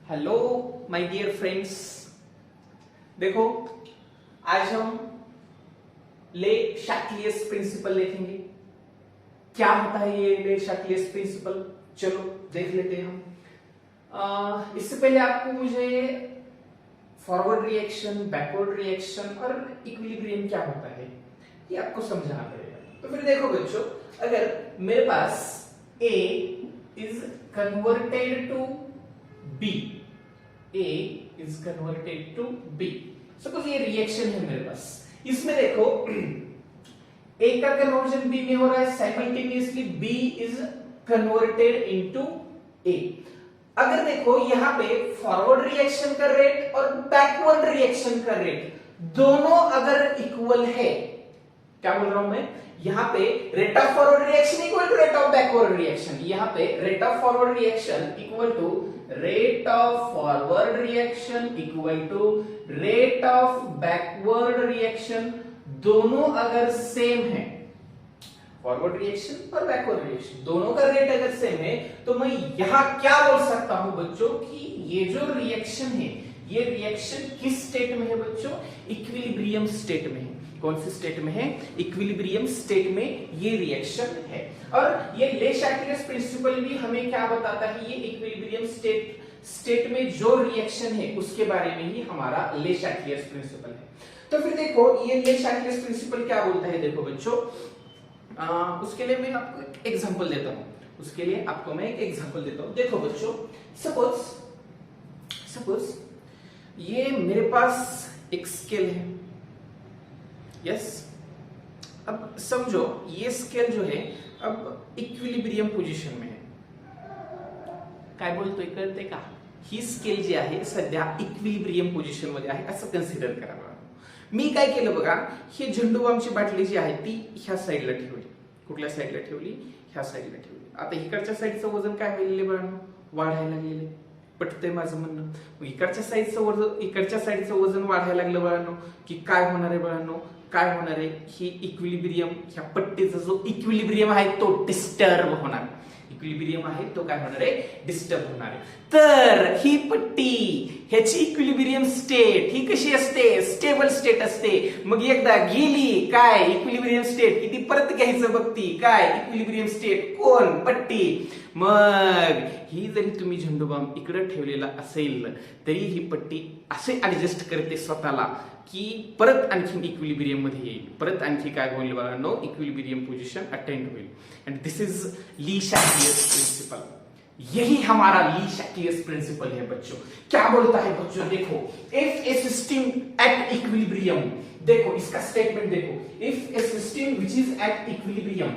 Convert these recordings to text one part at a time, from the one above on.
Hello my dear friends. देखो, आज हम ले शैक्लियस प्रिंसिपल देखेंगे। क्या होता है ये ले शैक्लियस प्रिंसिपल, चलो देख लेते हैं हम। इससे पहले आपको मुझे फॉरवर्ड रिएक्शन, बैकवर्ड रिएक्शन और इक्विलिब्रियम क्या होता है ये आपको समझाना पड़ेगा। तो फिर देखो बच्चों, अगर मेरे पास A is converted to B, A is converted to B, suppose ये रिएक्शन है मेरे पास। इसमें देखो A का कन्वर्जन B में हो रहा है, simultaneously B is converted into A। अगर देखो यहाँ पे फॉरवर्ड रिएक्शन का रेट और बैकवर्ड रिएक्शन का रेट दोनों अगर इक्वल है, क्या बोल रहा हूं मैं, यहाँ पे rate of forward reaction equal to rate of backward reaction, यहाँ पे rate of forward reaction equal to rate of forward reaction equal to rate of backward reaction, दोनों अगर सेम है, फॉरवर्ड रिएक्शन और बैकवर्ड रिएक्शन दोनों का rate अगर same है, तो मैं यहां क्या बोल सकता हूं बच्चों कि ये जो रिएक्शन है, ये रिएक्शन किस स्टेट में है बच्चों, इक्विलिब्रियम स्टेट में है। कौन सी स्टेट में है, इक्विलिब्रियम स्टेट में ये रिएक्शन है। और ये ले शैक्लियस प्रिंसिपल भी हमें क्या बताता है, ये इक्विलिब्रियम स्टेट में जो रिएक्शन है उसके बारे में ही हमारा ले शैक्लियस प्रिंसिपल है। तो फिर देखो ये ले शैक्लियस प्रिंसिपल क्या बोलता है, देखो बच्चों, उसके लिए मैं आपको एक एग्जांपल देता हूं। उसके लिए आपको मैं एक एग्जांपल देता हूं। देखो बच्चों, सपोज ये मेरे पास एक स्केल है, यस। अब समझो ये स्केल जो है अब इक्विलिब्रियम पोझिशन में है। काय बोलतोय कळते का, ही स्केल जी आहे सध्या इक्विलिब्रियम पोझिशन मध्ये आहे असं कन्सिडर करा बघा। मी काय केलं बघा, ही झेंडूबामची बाटली जी आहे ती ह्या साईडला ठेवली। कुठल्या साईडला ठेवली, ह्या साईडला ठेवली। आता इकडच्या साईडचं वजन काय व्हायले बघा, वाढायला लागलेले। पटतंय माझं म्हणणं, मग इकडच्या साईडचं वजन वाढायला लागलं बघांनो, की काय होणार आहे बघांनो, काय होणार आहे, ही इक्विलिब्रियम, ह्या पट्टीचा जो इक्विलिब्रियम आहे तो डिस्टर्ब होणार। इक्विलिब्रियम आहे तो काय होणार आहे, डिस्टर्ब होणार आहे। तर ही पट्टी, ह्याची इक्विलिब्रियम स्टेट ही कशी असते, स्टेबल स्टेट असते। मग एकदा गेली काय इक्विलिब्रियम स्टेट, किती परत घ्यायचं बघती, काय इक्विलिब्रियम स्टेट, कोण, पट्टी। मग ही जरी तुम्ही झेंडूबाम इकडे ठेवलेला असेल तरी ही पट्टी असे ऍडजस्ट करते स्वतःला की परत आणखी इक्विलिब्रियम मध्ये येईल, परत आणखी काय होईल बघा, नो इक्विलिब्रियम पोजीशन अटेंड होईल। And this is Le Chatelier's principle. यही हमारा ली शैक्लियस प्रिंसिपल है बच्चों। क्या बोलता है बच्चों, देखो, if a system at equilibrium, देखो इसका स्टेटमेंट देखो, if a system which is at equilibrium,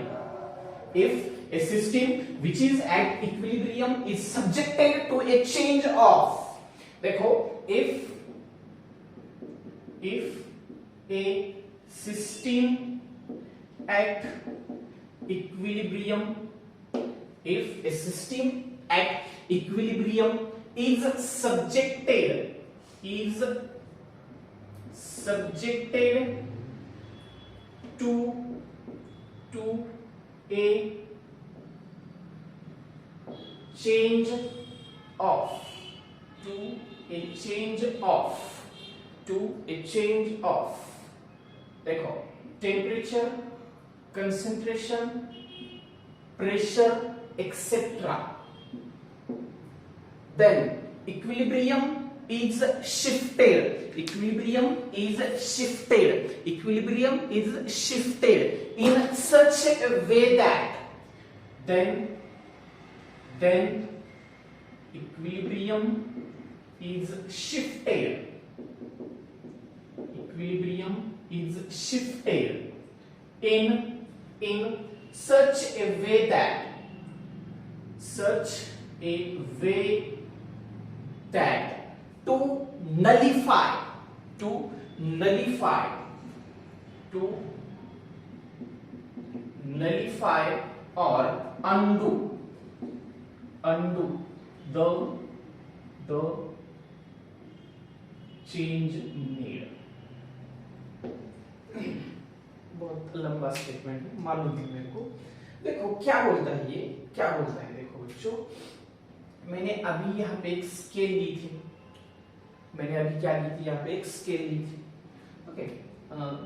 if a system which is at equilibrium is subjected to a change of, देखो, if a system at equilibrium, if a system at equilibrium is subjected to a change of, देखो, temperature, concentration, pressure etcetera, then equilibrium is shifted in such a way that then equilibrium is shifted in such a way that to nullify or undo the change made। बहुत लंबा statement है, मालूम नहीं मेरे को। देखो क्या बोलता है ये, क्या बोलता है, देखो बच्चों, मैंने अभी यहाँ पे एक स्केल ली थी, मैंने अभी क्या ली थी, यहाँ पे एक स्केल ली थी। ओके,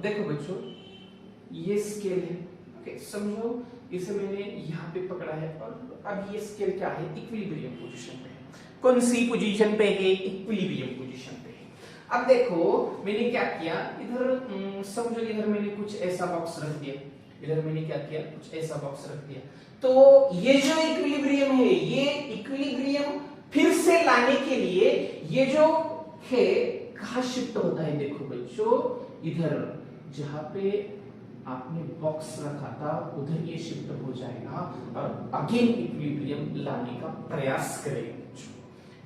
देखो बच्चों ये स्केल है। ओके, समझो इसे मैंने यहाँ पे पकड़ा है और अब ये स्केल क्या है, इक्विलिब्रियम पोजीशन पे है। कौन सी पोजीशन पे है, इक्विलिब्रियम पोजीशन पे है। अब देखो मैंने क्या किया, इधर समझो इधर मैंने कुछ ऐसा बॉक्स रख दिया, इधर मैंने क्या किया, कुछ ऐसा बॉक्स रख दिया। तो ये जो इक्विलिब्रियम है, ये इक्विलिब्रियम फिर से लाने के लिए ये जो है कहाँ शिफ्ट होता है, देखो बच्चों इधर जहां पे आपने बॉक्स रखा था उधर ये शिफ्ट हो जाएगा और अगेन इक्विलिब्रियम लाने का प्रयास करेगा बच्चों,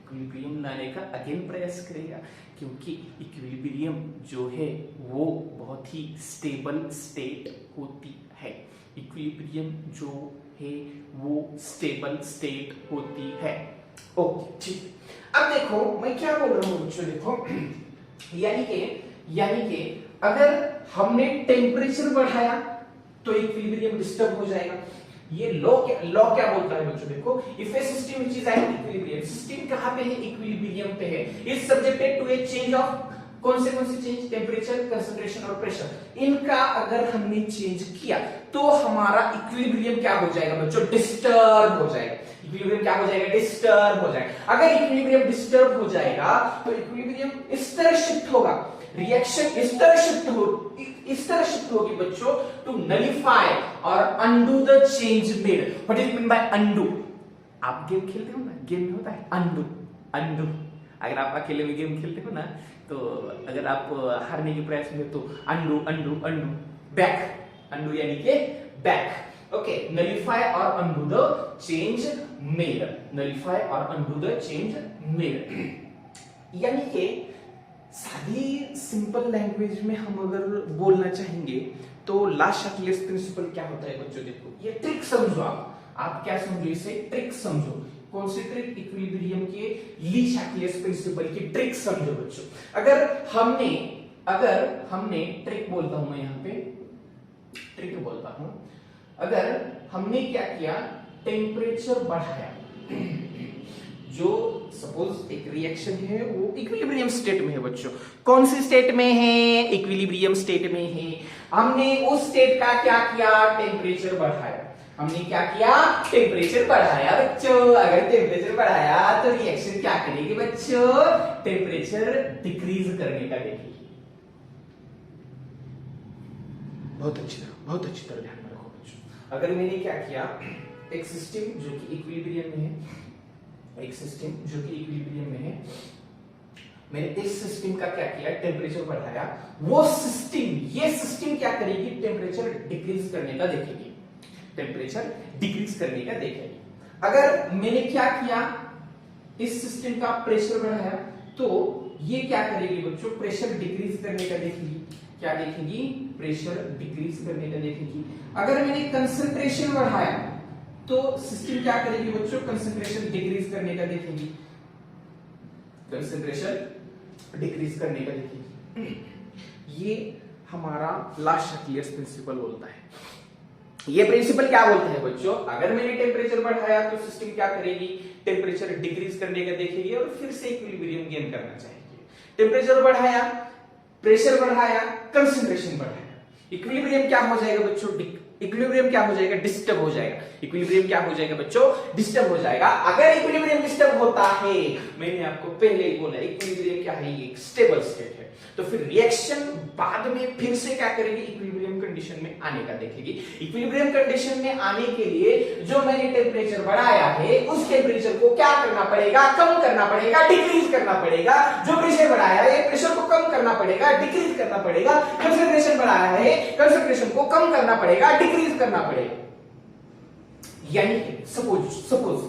इक्विलिब्रियम लाने का अगेन प्रयास करेगा, क्योंकि इक्विलिब्रियम जो है वो बहुत ही स्टेबल स्टेट होती है। इक्विलिब्रियम जो है वो स्टेबल स्टेट होती है। ओके ठीक, अब देखो मैं क्या बोल रहा हूं बच्चों, देखो यानी कि अगर हमने टेम्परेचर बढ़ाया तो इक्विलिब्रियम डिस्टर्ब हो जाएगा। ये लॉ क्या बोलता है बच्चों, देखो if a system which is at equilibrium, system कहां पे है, इक्विलिब्रियम पे है, is subjected to a change of कौन से चेंज, टेम्परेचर, कंसंट्रेशन और प्रेशर। इनका अगर हमने चेंज किया तो हमारा इक्विलिब्रियम क्या हो जाएगा बच्चों, डिस्टर्ब हो जाएगा। इक्विलिब्रियम क्या हो जाएगा, डिस्टर्ब हो जाएगा। अगर इक्विलिब्रियम डिस्टर्ब हो जाएगा तो इक्विलिब्रियम इस तरह शिफ्ट होगा, रिएक्शन इस तरह शिफ्ट होगी बच्चों टू नलिफाई और undo the change made. What is mean by undo, आप गेम खेलते हो ना, गेम में होता है अनडू। अगर आप अकेले में गेम खेलते हो ना, तो अगर आप हारने के प्रयास में हो तो अनडू बैक, अनडू यानी कि बैक। ओके, नलिफाई और undo the change made, nullify और अनडू द चेंज मेड। यानी कि सादी सिंपल लैंग्वेज में हम अगर बोलना चाहेंगे तो ला शाक्लियस प्रिंसिपल क्या होता है बच्चों, देखो ये ट्रिक समझो, आप क्या समझो, इसे ट्रिक समझो। कौन सी ट्रिक, इक्विलिब्रियम के ली शाक्लियस प्रिंसिपल की ट्रिक समझो बच्चों। अगर हमने ट्रिक बोलता हूं मैं, यहाँ पे ट्रिक बोलता हूं, अगर हमने क्या किया, टेम्परेचर बढ़ाया, जो सपोज एक रिएक्शन है वो इक्विलिब्रियम स्टेट में है बच्चों, कौन सी स्टेट में है, इक्विलिब्रियम स्टेट में है। हमने उस स्टेट का क्या किया, टेम्परेचर बढ़ाया। हमने क्या किया, टेम्परेचर बढ़ाया बच्चों। अगर टेम्परेचर बढ़ाया तो रिएक्शन क्या करेगी बच्चों, टेम्परेचर डिक्रीज करने का देखेगी। बहुत अच्छी तरह ध्यान में रखो बच्चों। अगर मैंने क्या किया, एक सिस्टम जो कि इक्विलिब्रियम में है, मैंने इस सिस्टम का क्या किया, टेम्परेचर बढ़ाया, वो ये सिस्टम क्या करेगी, टेम्परेचर डिक्रीज करने का देखेगी, टेम्परेचर डिक्रीज करने का देखेगी। अगर मैंने क्या किया, इस सिस्टम का प्रेशर बढ़ाया तो ये क्या करेगी बच्चों, प्रेशर डिक्रीज करने का देखेगी। क्या देखेगी, प्रेशर डिक्रीज करने का देखेगी। अगर मैंने कंसंट्रेशन बढ़ाया तो सिस्टम क्या करेगी बच्चों, कंसंट्रेशन डिक्रीज करने का देखेगी, कंसंट्रेशन डिक्रीज करने का देखेगी। ये हमारा ला शाक्लियस प्रिंसिपल बोलता है। ये प्रिंसिपल क्या बोलता है बच्चों, अगर मैंने टेम्परेचर बढ़ाया तो सिस्टम क्या करेगी, टेम्परेचर डिक्रीज करने का देखेगी और फिर से इक्विलिब्रियम गेन करना चाहेगी। टेम्परेचर बढ़ाया, प्रेशर बढ़ाया, कंसंट्रेशन बढ़ाया, इक्विलिब्रियम क्या हो जाएगा बच्चों, इक्विलिब्रियम क्या हो जाएगा, डिस्टर्ब हो जाएगा। इक्विलिब्रियम क्या हो जाएगा बच्चों, डिस्टर्ब हो जाएगा। अगर इक्विलिब्रियम डिस्टर्ब होता है, मैंने आपको पहले ही बोला इक्विलिब्रियम क्या है, ये स्टेबल स्टेट है, तो फिर रिएक्शन बाद में फिर से क्या करेगी, इक्विलिब्रियम कंडीशन में आने का देखेगी। इक्विलिब्रियम कंडीशन में आने के लिए जो मैंने टेम्परेचर बढ़ाया है उस टेम्परेचर को क्या करना पड़ेगा, कम करना पड़ेगा, डिक्रीज करना पड़ेगा। जो प्रेशर बढ़ाया है प्रेशर को कम करना पड़ेगा, डिक्रीज करना पड़ेगा। कंसंट्रेशन बढ़ाया है कंसंट्रेशन को कम करना पड़ेगा, डिक्रीज करना पड़ेगा। यानी कि सपोज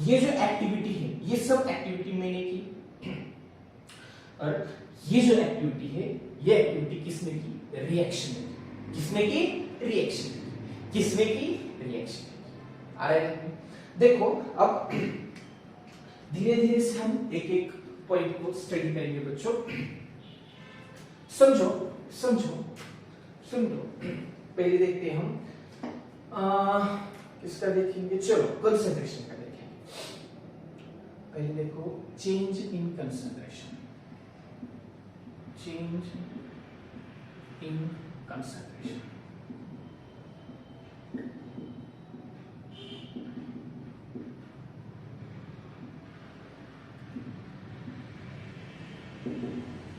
ये जो एक्टिविटी है, ये सब एक्टिविटी मैंने की और ये जो एक्टिविटी है, ये एक्टिविटी किसने की, रिएक्शन ने। किसने की, रिएक्शन। किसने की, रिएक्शन। आ रहा है, देखो अब धीरे धीरे से हम एक एक पॉइंट को स्टडी करेंगे बच्चों। समझो पहले देखते हैं हम किसका देखेंगे, चलो कंसंट्रेशन का देखेंगे। पहले देखो change in concentration, change in concentration.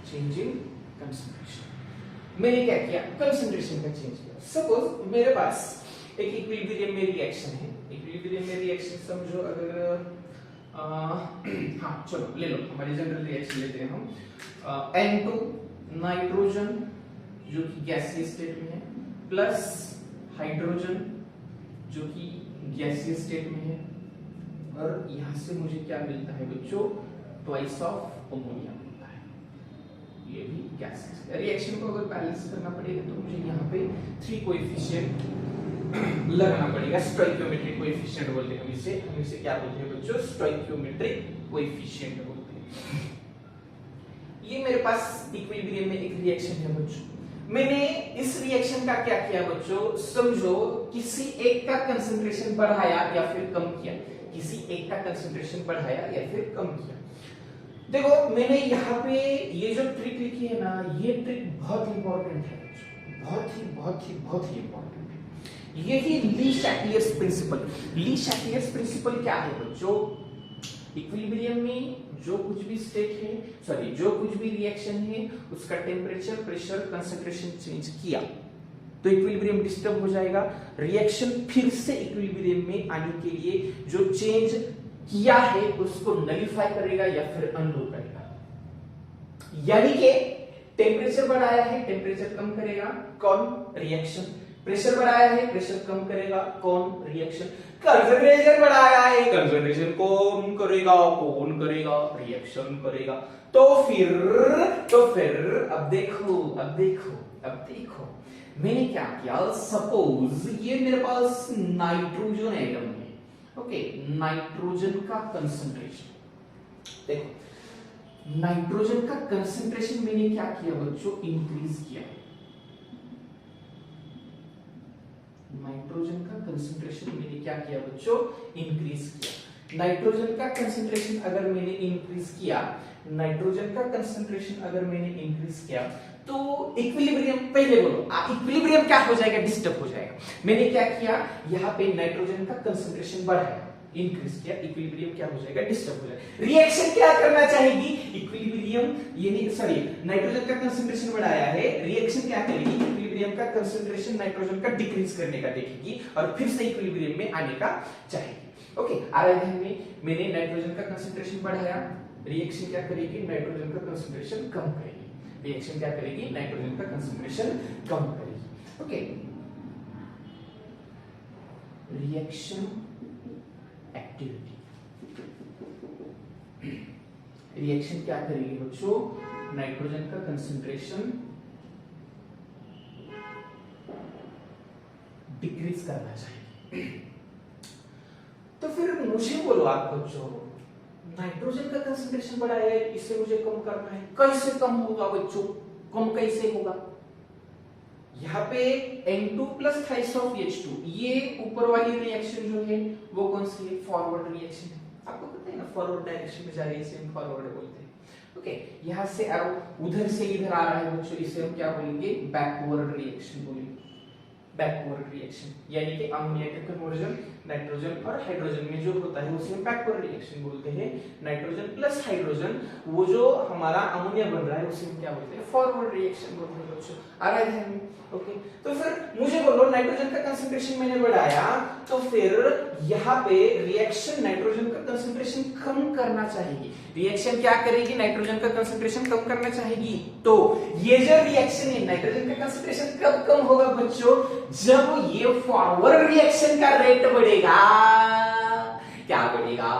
Change in concentration, मैंने क्या किया, कंसंट्रेशन का चेंज किया। सपोज मेरे पास एक इक्विलिब्रियम में रिएक्शन है, इक्विलिब्रियम में रिएक्शन समझो अगर हाँ चलो ले लो, हमारी जनरल रिएक्शन लेते हैं हम। N2 नाइट्रोजन जो कि गैसीय स्टेट में है प्लस हाइड्रोजन जो कि गैसीय स्टेट में है, और यहां से मुझे क्या मिलता है बच्चों, ट्वाइस ऑफ अमोनिया मिलता है, ये भी गैसीय। रिएक्शन को अगर बैलेंस करना पड़ेगा तो मुझे यहाँ पे 3 कोएफिशिएंट लगाना पड़ेगा। स्टोइकियोमेट्रिक कोएफिशिएंट बोलते हैं हम इसे क्या बोलते हैं बच्चों, स्टोइकियोमेट्रिक कोएफिशिएंट बोलते हैं। ये मेरे पास इक्विलिब्रियम में एक रिएक्शन है बच्चों, मैंने इस रिएक्शन का क्या किया बच्चों, समझो किसी एक का कंसंट्रेशन बढ़ाया या फिर कम किया, किसी एक का कंसंट्रेशन बढ़ाया या फिर कम किया। देखो मैंने यहाँ पे ये जो ट्रिक लिखी है ना, ये ट्रिक बहुत इंपॉर्टेंट है बच्चों, बहुत ही इंपॉर्टेंट है। यही ली शैक्लियर्स प्रिंसिपल। ली शैक्लियर्स प्रिंसिपल क्या है बच्चों, इक्विलिब्रियम में जो कुछ भी स्टेट है, सॉरी जो कुछ भी रिएक्शन है, उसका टेम्परेचर, प्रेशर, कंसंट्रेशन चेंज किया तो इक्विलिब्रियम डिस्टर्ब हो जाएगा। रिएक्शन फिर से इक्विलिब्रियम में आने के लिए जो चेंज किया है उसको नलिफाई करेगा या फिर अनडू करेगा। यानी कि टेम्परेचर बढ़ाया है, टेम्परेचर कम करेगा, कौन, रिएक्शन। प्रेशर बढ़ाया है, प्रेशर कम करेगा, कौन, रिएक्शन। कंसंट्रेशन बढ़ाया है, कंसंट्रेशन कम करेगा, कौन करेगा, रिएक्शन करेगा। तो फिर अब देखो मैंने क्या किया, सपोज ये मेरे पास नाइट्रोजन एटम है, ओके, नाइट्रोजन का कंसंट्रेशन, देखो नाइट्रोजन का कंसंट्रेशन मैंने क्या किया बच्चों, इंक्रीज किया। नाइट्रोजन का कंसंट्रेशन मैंने क्या किया बच्चों, इंक्रीज किया। नाइट्रोजन का कंसंट्रेशन अगर मैंने इंक्रीज किया, नाइट्रोजन का कंसंट्रेशन अगर मैंने इंक्रीज किया तो इक्विलिब्रियम, पहले बोलो इक्विलिब्रियम क्या हो जाएगा, डिस्टर्ब हो जाएगा। मैंने क्या किया, यहाँ पे नाइट्रोजन का कंसंट्रेशन बढ़ाया, इंक्रीज किया, इक्विलिब्रियम क्या हो जाएगा, डिस्टर्ब हो जाएगा। रिएक्शन क्या करना चाहेगी, इक्विलिब्रियम, यानी सॉरी नाइट्रोजन का कंसंट्रेशन बढ़ाया है, रिएक्शन क्या करेगी, इक्विलिब्रियम का कंसंट्रेशन नाइट्रोजन का डिक्रीज करने का देखेगी और फिर से इक्विलिब्रियम में आने का चाहेगी। ओके, ध्यान में मैंने नाइट्रोजन का कंसंट्रेशन बढ़ाया, रिएक्शन क्या करेगी, नाइट्रोजन का कंसंट्रेशन कम करेगी। रिएक्शन क्या करेगी, नाइट्रोजन का कंसंट्रेशन कम करेगी। ओके, रिएक्शन एक्टिविटी, रिएक्शन क्या करेगी बच्चों, नाइट्रोजन का कंसंट्रेशन डिक्रीज करना चाहिए। तो फिर मुझे बोलो आप बच्चों, नाइट्रोजन का कंसंट्रेशन बढ़ाया है, इसे मुझे कम करना है, कैसे कम होगा बच्चों, कम कैसे होगा। यहाँ पे N2 plus thrice of H2, ये ऊपर वाली रिएक्शन जो है वो कौन सी है, फॉरवर्ड रिएक्शन है। आपको पता है ना, फॉरवर्ड डायरेक्शन में जा रही है, इसे हम फॉरवर्ड बोलते हैं। ओके, यहाँ से एरो उधर से इधर आ रहा है बच्चों, इसे हम क्या बोलेंगे, बैकवर्ड रिएक्शन बोलेंगे। बैकवर्ड रिएक्शन यानी कि अमोनिया का कन्वर्जन नाइट्रोजन और हाइड्रोजन में जो होता है उसे हम बैकवर्ड रिएक्शन बोलते हैं। नाइट्रोजन प्लस हाइड्रोजन, वो जो हमारा अमोनिया बन रहा है उसे हम क्या बोलते हैं, फॉरवर्ड रिएक्शन बोलते हैं बच्चों। आ रहा है ध्यान में। ओके, तो फिर मुझे बोलो नाइट्रोजन का कंसंट्रेशन मैंने बढ़ाया, तो फिर यहाँ पे रिएक्शन नाइट्रोजन का कंसंट्रेशन कम करना चाहेगी। रिएक्शन क्या करेगी, नाइट्रोजन का कंसंट्रेशन कम करना चाहेगी। तो ये जो रिएक्शन है, नाइट्रोजन का कंसंट्रेशन कब कम होगा बच्चों, जब ये फॉरवर्ड रिएक्शन का रेट बढ़ेगा। क्या बढ़ेगा,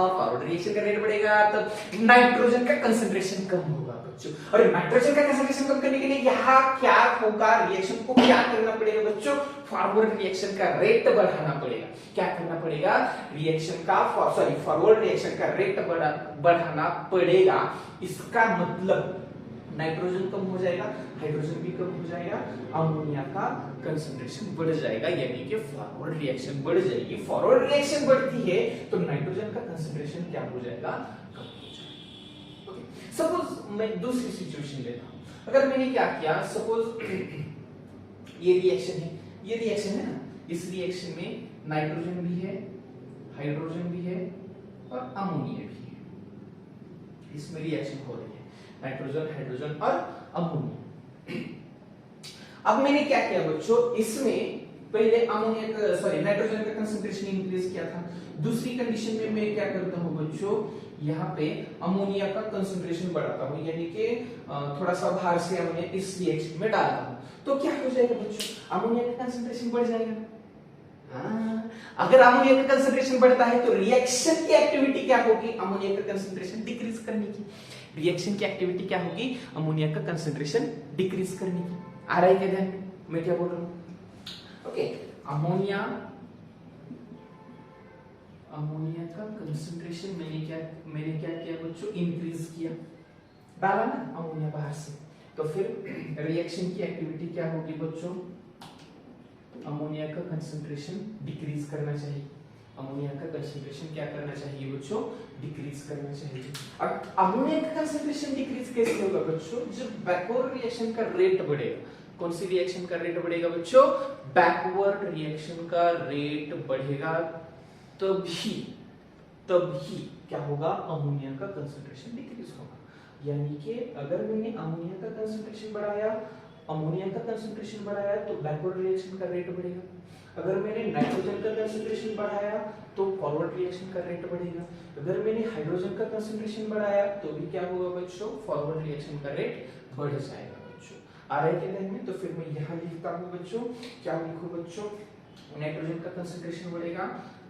फॉरवर्ड रिएक्शन का रेट बढ़ेगा, तब नाइट्रोजन का कंसंट्रेशन कम होगा बच्चों। और नाइट्रोजन का कंसंट्रेशन कम करने के लिए यहाँ क्या होगा, रिएक्शन को क्या करना पड़ेगा बच्चों, फॉरवर्ड रिएक्शन का रेट बढ़ाना पड़ेगा। क्या करना पड़ेगा, रिएक्शन का फॉरवर्ड रिएक्शन का रेट बढ़ाना पड़ेगा। इसका मतलब नाइट्रोजन कम हो जाएगा, हाइड्रोजन भी कम हो जाएगा, अमोनिया का कंसंट्रेशन बढ़ जाएगा, यानी कि फॉरवर्ड रिएक्शन बढ़ जाएगी। फॉरवर्ड रिएक्शन बढ़ती है तो नाइट्रोजन का कंसंट्रेशन क्या हो जाएगा, कम हो जाएगा। ओके, सपोज मैं दूसरी सिचुएशन लेता हूं, अगर मैंने क्या किया, सपोज ये रिएक्शन है, ये रिएक्शन है ना, इस रिएक्शन में नाइट्रोजन भी है, हाइड्रोजन भी है और अमोनिया भी है। इसमें रिएक्शन हो रही है नाइट्रोजन, हाइड्रोजन और अमोनिया। अब मैंने क्या किया बच्चों, इसमें पहले अमोनिया का सॉरी नाइट्रोजन का कंसंट्रेशन इंक्रीज किया था। दूसरी कंडीशन में मैं क्या करता हूं बच्चों, यहाँ पे अमोनिया का कंसंट्रेशन बढ़ाता हूं, यानी कि थोड़ा सा बाहर से अमोनिया इस रिएक्शन में डालता हूं, तो क्या हो जाएगा बच्चों, अमोनिया का कंसंट्रेशन बढ़ जाएगा। अगर अमोनिया का कंसंट्रेशन बढ़ता है तो रिएक्शन की एक्टिविटी क्या होगी, अमोनिया का कंसंट्रेशन डिक्रीज करने की। रिएक्शन की एक्टिविटी क्या होगी, अमोनिया का कंसंट्रेशन डिक्रीज करने की। आ रहा है क्या ध्यान में मैं क्या बोल रहा हूं? ओके, अमोनिया का कंसंट्रेशन मैंने क्या किया बच्चों, इंक्रीज किया, डाला ना अमोनिया बाहर से, तो फिर रिएक्शन की एक्टिविटी क्या होगी बच्चों, अमोनिया का कंसंट्रेशन डिक्रीज करना चाहिए। अमोनिया का कंसंट्रेशन क्या करना चाहिए बच्चों, डिक्रीज करना चाहिए। अब अमोनिया का कंसंट्रेशन डिक्रीज कैसे होगा बच्चों, जब बैकवर्ड रिएक्शन का रेट बढ़ेगा। कौन सी रिएक्शन का रेट बढ़ेगा बच्चों, बैकवर्ड रिएक्शन का रेट बढ़ेगा, तभी क्या होगा, अमोनिया का कंसंट्रेशन डिक्रीज होगा। यानी कि अगर मैंने अमोनिया का कंसंट्रेशन बढ़ाया, अमोनिया का कंसंट्रेशन बढ़ाया तो बैकवर्ड रिएक्शन का रेट बढ़ेगा। अगर मैंने नाइट्रोजन का कंसंट्रेशन बढ़ाया तो फॉरवर्ड रिएक्शन का रेट बढ़ेगा। अगर मैंने हाइड्रोजन का कंसंट्रेशन बढ़ाया तो भी क्या होगा बच्चों, फॉरवर्ड रिएक्शन का रेट बढ़ जाएगा बच्चों। आ रहा है क्या ध्यान में? तो फिर मैं यहाँ लिखता हूँ बच्चों, क्या लिखूं बच्चों, नाइट्रोजन का कंसंट्रेशन बढ़ेगा,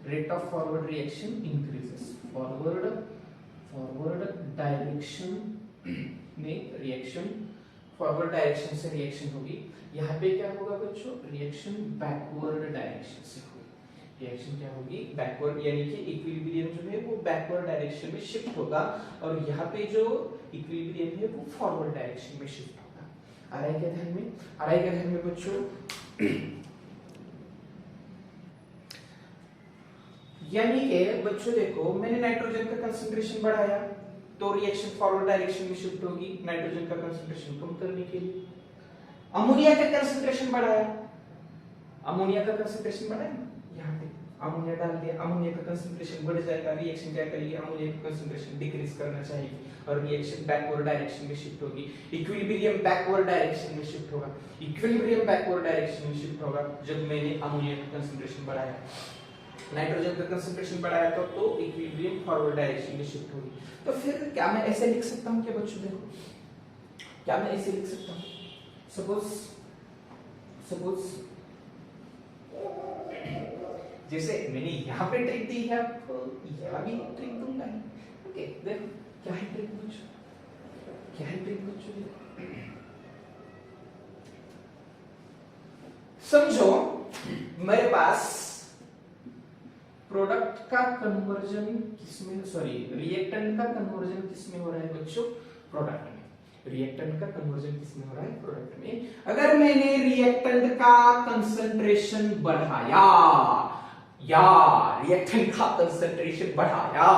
rate of forward reaction increases. Forward direction में रिएक्शन, फॉरवर्ड डायरेक्शन से रिएक्शन होगी। यहाँ पे क्या होगा बच्चों, रिएक्शन बैकवर्ड डायरेक्शन से होगी। रिएक्शन क्या होगी, बैकवर्ड, यानी कि इक्विलिब्रियम जो है वो बैकवर्ड डायरेक्शन में शिफ्ट होगा और यहाँ पे जो इक्विलिब्रियम है वो फॉरवर्ड डायरेक्शन में शिफ्ट होगा। आ रहा है क्या ध्यान में? आ रहा है क्या ध्यान में बच्चों? यानी कि बच्चों देखो, मैंने नाइट्रोजन का कंसंट्रेशन बढ़ाया तो रिएक्शन फॉरवर्ड डायरेक्शन में शिफ्ट होगी नाइट्रोजन का कंसंट्रेशन कम करने के लिए। अमोनिया का कंसंट्रेशन बढ़ाया, अमोनिया का कंसंट्रेशन बढ़ाया, यहाँ पे अमोनिया डाल दिया, अमोनिया का कंसंट्रेशन बढ़ जाएगा, रिएक्शन क्या करेगी, अमोनिया का कंसंट्रेशन डिक्रीज करना चाहिए और रिएक्शन बैकवर्ड डायरेक्शन में शिफ्ट होगी। इक्विलिब्रियम बैकवर्ड डायरेक्शन में शिफ्ट होगा, इक्विलिब्रियम बैकवर्ड डायरेक्शन में शिफ्ट होगा जब मैंने अमोनिया का कंसंट्रेशन बढ़ाया। नाइट्रोजन का कंसंट्रेशन बढ़ाया तो इक्विलिब्रियम फॉरवर्ड डायरेक्शन में शिफ्ट होगी। तो फिर क्या मैं ऐसे लिख सकता हूं क्या बच्चों, देखो क्या मैं ऐसे लिख सकता हूं, सपोज जैसे मैंने यहाँ पे ट्रिक दी है, आपको यहाँ भी ट्रिक दूंगा। ओके देखो क्या है ट्रिक बच्चों, क्या है ट्रिक बच्चों, समझो मेरे पास प्रोडक्ट का कन्वर्जन किसमें, सॉरी रिएक्टेंट का कन्वर्जन किसमें हो रहा है बच्चों, प्रोडक्ट में। रिएक्टेंट का कन्वर्जन किसमें हो रहा है, प्रोडक्ट में। अगर मैंने रिएक्टेंट का कंसंट्रेशन बढ़ाया या रिएक्टेंट का कंसंट्रेशन बढ़ाया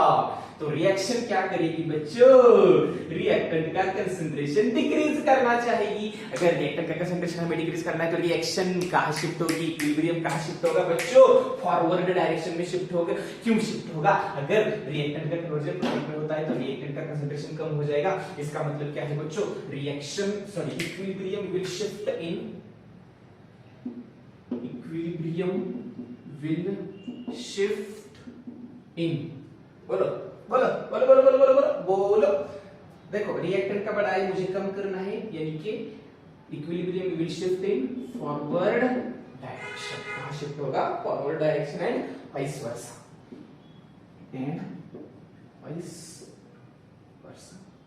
तो रिएक्शन क्या करेगी बच्चों, रिएक्टेंट का कंसंट्रेशन डिक्रीज करना चाहिए। अगर रिएक्टेंट का कंसंट्रेशन हमें डिक्रीज करना है तो रिएक्शन कहां शिफ्ट होगी, इक्विलिब्रियम कहां शिफ्ट होगा बच्चों, फॉरवर्ड डायरेक्शन में शिफ्ट होगा। क्यों शिफ्ट होगा, अगर रिएक्टेंट का कन्वर्जन प्रोडक्ट में होता है तो रिएक्टेंट का कंसंट्रेशन कम हो जाएगा। इसका मतलब क्या है बच्चों, reaction sorry equilibrium will shift in, equilibrium will shift in, बोलो बोलो बोलो बोलो बोलो बोलो बोलो बोलो। देखो रिएक्टेंट का बढ़ाई मुझे कम करना है, यानी कि equilibrium will shift in forward direction. कहां शिफ्ट होगा, forward direction and vice versa.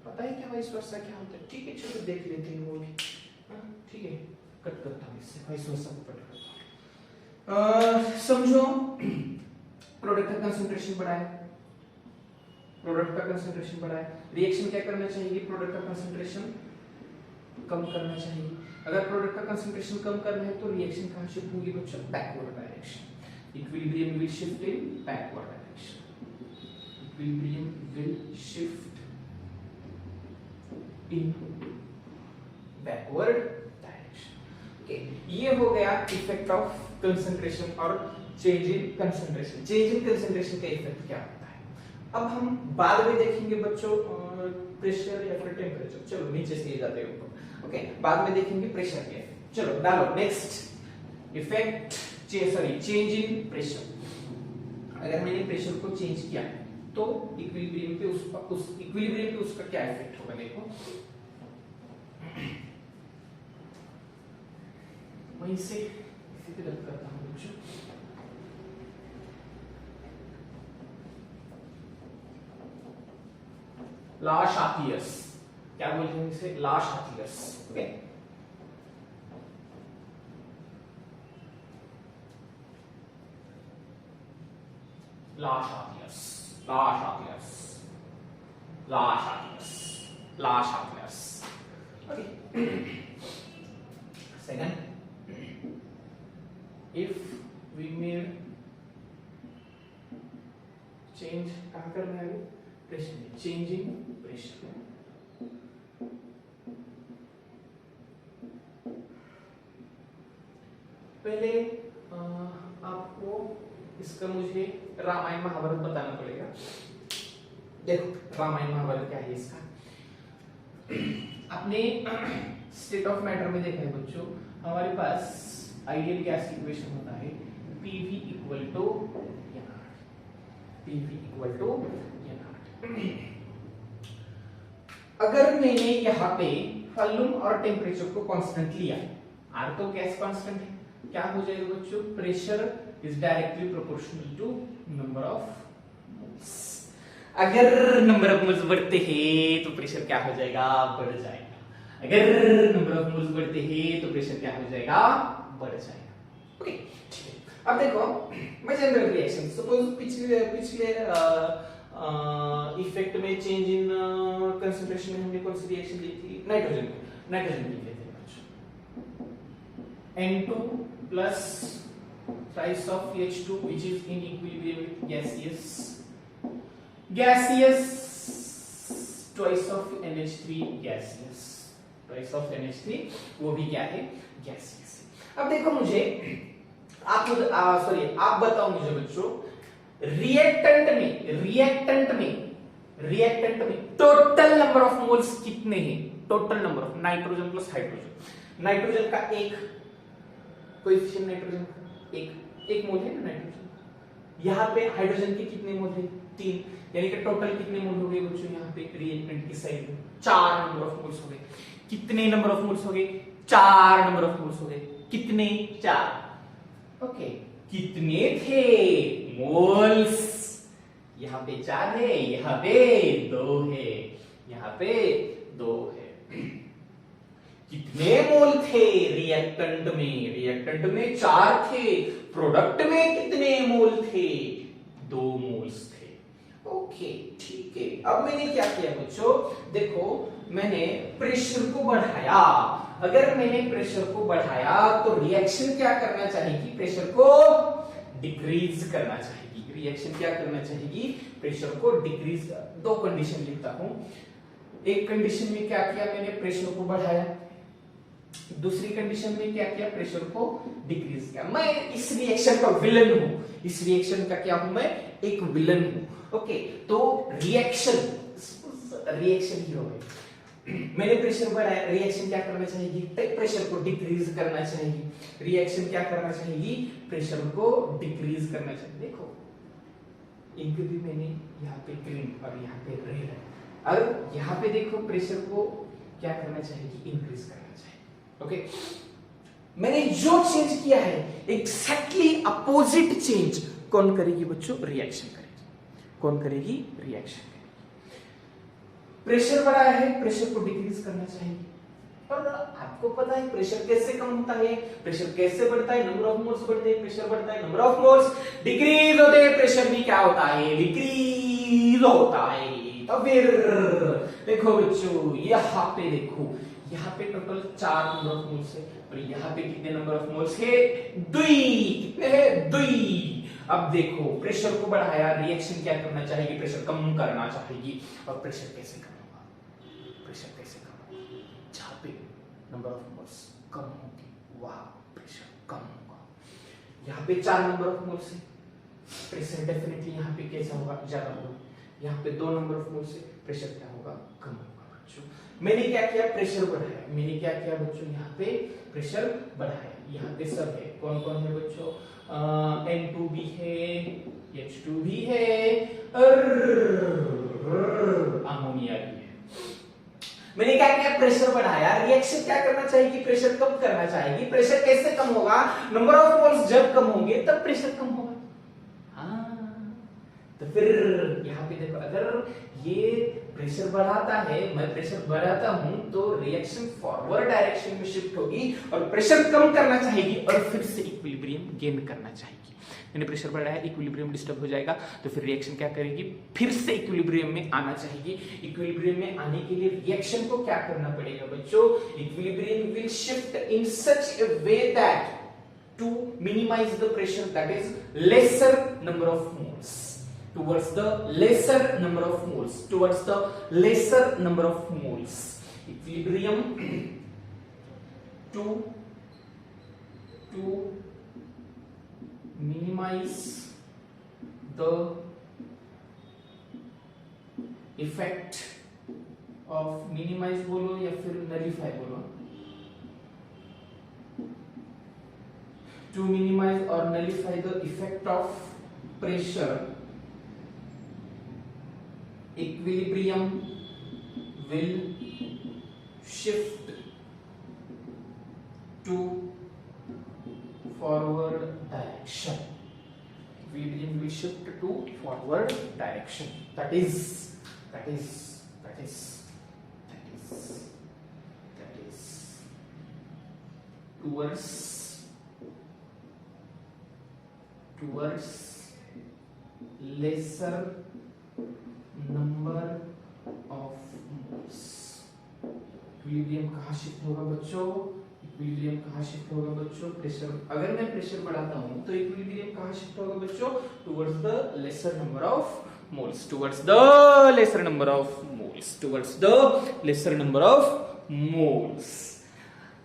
पता है क्या वाइस वर्सा क्या होता है? ठीक है चलो देख लेते हैं वो भी। ठीक है कट करता हूं इससे, वाइस वर्सा को कट करता हूं। समझो प्रोडक्ट का कंसंट्रेशन बढ़ाया, प्रोडक्ट का कंसंट्रेशन बढ़ाया, रिएक्शन क्या करना चाहिए, प्रोडक्ट का कंसंट्रेशन कम करना चाहिए। अगर प्रोडक्ट का कंसंट्रेशन कम करना है तो रिएक्शन कहां शिफ्ट होगी बच्चों? Backward direction. Equilibrium will shift in backward direction. Equilibrium will shift in backward direction. Okay, ये हो गया इफेक्ट ऑफ कंसंट्रेशन और change in concentration. Change in concentration का इफेक्ट क्या होता है अब हम बाद में देखेंगे बच्चों, प्रेशर या फिर टेम्परेचर। चलो नीचे से जाते हैं ऊपर। ओके, बाद में देखेंगे प्रेशर के इफेक्ट। चलो डालो next effect, change in pressure. अगर मैंने प्रेशर को चेंज किया तो इक्विलिब्रियम पे इक्विलिब्रियम पे उसका क्या इफेक्ट होगा? देखो वहीं से इसी पे रख करता हूं बच्चों। ला शातियस, क्या बोलते हैं इसे? Le Chatelier's. Okay, Le Chatelier's, Le Chatelier's, Le Chatelier's, Le Chatelier's. Okay, second, if we made change, कहां करना है? प्रेशर में, चेंजिंग प्रेशर। पहले आपको इसका मुझे रामायण महाभारत बताना पड़ेगा। देखो रामायण महाभारत क्या है इसका। अपने स्टेट ऑफ मैटर में देखा है बच्चों, हमारे पास आइडियल गैस इक्वेशन होता है PV equal to PV equal to अगर मैंने यहाँ पे वॉल्यूम और टेम्परेचर को कांस्टेंट लिया, R तो गैस कांस्टेंट है, क्या हो जाएगा बच्चों? Pressure is directly proportional to number of moles. अगर नंबर ऑफ मोल्स बढ़ते हैं तो प्रेशर क्या हो जाएगा? बढ़ जाएगा। अगर नंबर ऑफ मोल्स बढ़ते हैं तो प्रेशर क्या हो जाएगा? बढ़ जाएगा। ओके, ठीक है। अब देखो मैं जनरल रिएक्शन, सपोज पिछले इफेक्ट में चेंज इन कंसंट्रेशन में हमने कौन सी रिएक्शन ली थी? नाइट्रोजन की ली थी। N2 plus thrice of H2 which is in equilibrium with gaseous twice of NH3 gaseous, twice of NH3 वो भी क्या है? gaseous। अब देखो मुझे आप बताओ मुझे बच्चों, रिएक्टेंट में टोटल नंबर ऑफ मोल्स कितने हैं? Total number of nitrogen plus hydrogen. Nitrogen का एक कोएफिशिएंट, नाइट्रोजन एक मोल है ना नाइट्रोजन। यहाँ पे हाइड्रोजन के कितने मोल है? 3, यानी कि टोटल कितने मोल हो गए बच्चों? यहाँ पे रिएक्टेंट की साइड में 4 नंबर ऑफ मोल्स हो गए। कितने नंबर ऑफ मोल्स हो गए? 4 नंबर ऑफ मोल्स हो गए। कितने? 4। ओके, कितने थे मोल्स? यहाँ पे 4 है, यहाँ पे 2 है, यहाँ पे 2 है। कितने मोल थे रिएक्टेंट में? रिएक्टेंट में 4 थे। प्रोडक्ट में कितने मोल थे? 2 मोल्स थे। ओके, ठीक है। अब मैंने क्या किया बच्चों? देखो मैंने प्रेशर को बढ़ाया। अगर मैंने प्रेशर को बढ़ाया तो रिएक्शन क्या करना चाहेगी? प्रेशर को डिक्रीज करना चाहेगी। रिएक्शन क्या करना चाहेगी? प्रेशर को डिक्रीज। 2 कंडीशन लिखता हूं। एक कंडीशन में क्या किया मैंने? प्रेशर को बढ़ाया। दूसरी कंडीशन में क्या किया? प्रेशर को डिक्रीज किया। मैं इस रिएक्शन का विलन हूं। इस रिएक्शन का क्या हूं मैं? एक विलन हूं। ओके, तो रिएक्शन हीरो है। मैंने प्रेशर बढ़ाया, रिएक्शन क्या करना चाहेगी? प्रेशर को डिक्रीज करना चाहेगी। रिएक्शन क्या करना चाहेगी? प्रेशर को डिक्रीज करना चाहिए। देखो इंक भी मैंने यहाँ पे ग्रीन और यहाँ पे रेड है। अब यहाँ पे देखो प्रेशर को क्या करना चाहेगी? इंक्रीज करना चाहिए। ओके, मैंने जो चेंज किया है एक्जैक्टली अपोजिट चेंज कौन करेगी बच्चों? रिएक्शन करेगी। कौन करेगी? रिएक्शन करेगी। प्रेशर बढ़ाया है, प्रेशर को डिक्रीज करना चाहिए। और आपको पता है प्रेशर कैसे कम होता है? प्रेशर कैसे बढ़ता है? नंबर ऑफ मोल्स बढ़ते हैं। प्रेशर बढ़ता है, नंबर ऑफ मोल्स डिक्रीज होते हैं। प्रेशर भी क्या होता है? डिक्रीज होता है। तो फिर देखो बच्चों यहाँ पे देखो, यहाँ पे टोटल 4 नंबर ऑफ मोल्स है और यहाँ पे कितने नंबर ऑफ मोल्स है? 2। कितने है? 2। अब देखो प्रेशर को बढ़ाया, रिएक्शन क्या करना चाहेगी? प्रेशर कम करना चाहेगी। और प्रेशर कैसे कम होगा? प्रेशर कैसे कम होगा? जहाँ पे नंबर ऑफ मोल्स कम होगी वहां प्रेशर कम होगा। यहाँ पे 4 नंबर ऑफ मोल्स है, प्रेशर डेफिनेटली यहाँ पे कैसा होगा? ज्यादा होगा। यहाँ पे 2 नंबर ऑफ मोल्स है, प्रेशर क्या होगा? कम होगा बच्चों। मैंने क्या किया? प्रेशर बढ़ाया। मैंने क्या किया बच्चों? यहाँ पे प्रेशर बढ़ाया। यहाँ पे सब है, कौन कौन है बच्चों? N2 भी है, H2 भी है और अमोनिया भी है। मैंने क्या किया? प्रेशर बढ़ाया। रिएक्शन क्या करना चाहेगी? प्रेशर कम करना चाहेगी। प्रेशर कैसे कम होगा? नंबर ऑफ मोल्स जब कम होंगे तब प्रेशर कम होगा। तो फिर यहाँ पे देखो, अगर ये प्रेशर बढ़ाता है, मैं प्रेशर बढ़ाता हूं तो रिएक्शन फॉरवर्ड डायरेक्शन में शिफ्ट होगी और प्रेशर कम करना चाहेगी और फिर से इक्विलिब्रियम गेन करना चाहेगी। मैंने प्रेशर बढ़ाया, इक्विलिब्रियम डिस्टर्ब हो जाएगा, तो फिर रिएक्शन क्या करेगी? फिर से इक्विलिब्रियम में आना चाहेगी। इक्विलिब्रियम में आने के लिए रिएक्शन को क्या करना पड़ेगा बच्चों? Equilibrium will shift in such A way that to minimize the pressure, that is lesser number of moles, towards the lesser number of moles, towards the lesser number of moles. Equilibrium to minimize the effect of, minimize बोलो या फिर nullify बोलो, to minimize or nullify the effect of pressure, equilibrium will shift to forward direction. Equilibrium will shift to forward direction. That is towards lesser number of moles. Equilibrium कहाँ shift होगा बच्चों? Equilibrium कहाँ shift होगा बच्चों? Pressure, अगर मैं pressure बढ़ाता हूं तो इक्विलिब्रियम कहाँ शिफ्ट होगा बच्चों? Towards the lesser number of moles, towards the lesser number of moles, towards the lesser number of moles.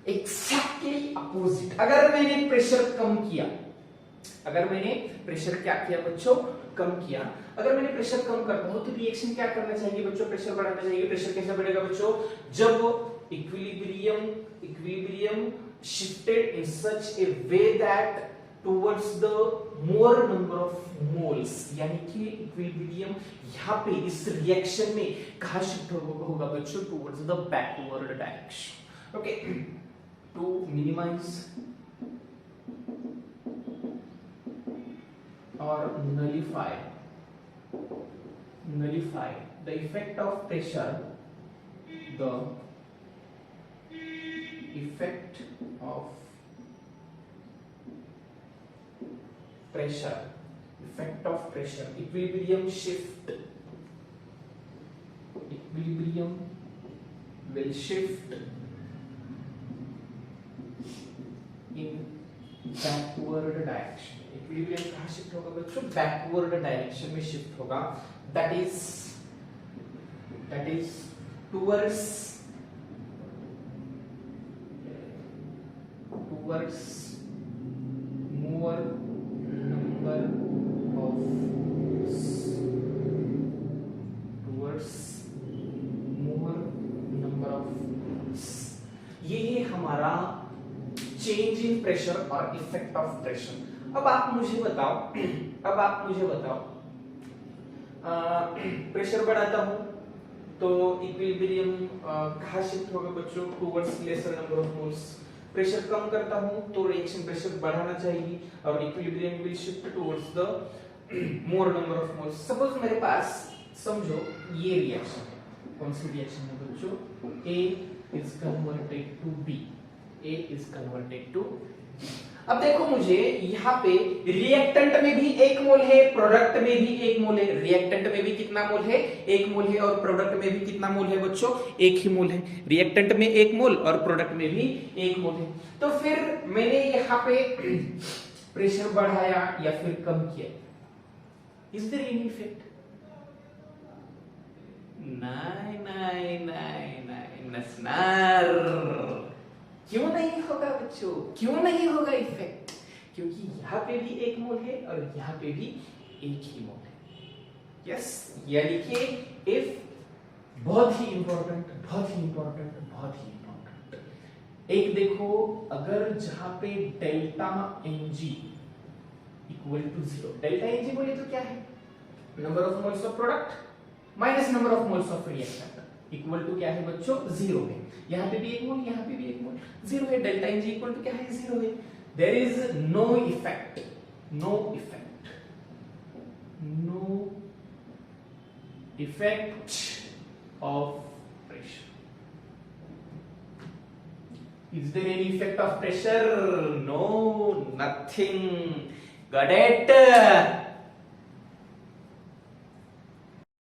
Exactly opposite, अगर मैंने प्रेशर कम किया, अगर मैंने प्रेशर क्या किया बच्चों? कम किया। अगर मैंने प्रेशर कम करता हूं तो रिएक्शन क्या करना चाहिए बच्चों? प्रेशर बढ़ाना चाहिए। प्रेशर कैसे बढ़ेगा बच्चों? जब equilibrium shifted in such A way that towards the more number of moles, यानी कि इक्विलिब्रियम यहाँ पे इस रिएक्शन में कहाँ शिफ्ट होगा बच्चों? Towards the backward direction. Okay, to minimize or nullify the effect of pressure, the effect of pressure, equilibrium will shift in backward direction. Equilibrium कहाँ शिफ्ट होगा बच्चों? बैकवर्ड डायरेक्शन में शिफ्ट होगा। That is towards more number of, ये है हमारा change in pressure और effect of pressure. अब आप मुझे बताओ, प्रेशर बढ़ाता हूं तो इक्विलिब्रियम कहाँ शिफ्ट होगा बच्चों? Towards lesser number of moles. Pressure कम करता हूं तो रिएक्शन प्रेशर बढ़ाना चाहिए और equilibrium will shift towards the more number of moles. Suppose मेरे पास, समझो ये रिएक्शन है, कौन सी रिएक्शन है बच्चों? A is converted to B, A is converted to B। अब देखो मुझे यहाँ पे रिएक्टेंट में भी 1 मोल है, प्रोडक्ट में भी 1 मोल है। रिएक्टेंट में भी कितना मोल है? 1 मोल है। और प्रोडक्ट में भी कितना मोल है बच्चों? 1 ही मोल है। रिएक्टेंट में 1 मोल और प्रोडक्ट में भी 1 मोल है। तो फिर मैंने यहाँ पे प्रेशर बढ़ाया या फिर कम किया, इज देयर एनी इफेक्ट? नहीं नहीं नहीं नहीं नसनार। क्यों नहीं होगा बच्चों? क्यों नहीं होगा इफेक्ट? क्योंकि यहाँ पे भी 1 मोल है और यहाँ पे भी 1 ही मोल है। यस, यानी कि इफ बहुत ही इंपॉर्टेंट, बहुत ही इंपॉर्टेंट, बहुत ही इंपॉर्टेंट। एक देखो, अगर जहां पे delta Mg equal to 0, delta Mg बोले तो क्या है? Number of moles of product minus number of moles of reactant equal to क्या है बच्चों? 0 है। यहाँ पे भी 1 मोल, यहाँ पे भी 1 मोल, 0 है। डेल्टा Mg इक्वल टू क्या है? 0 है। There is no effect, no effect, no effect of pressure. Is there any effect of pressure? No, nothing. Got it?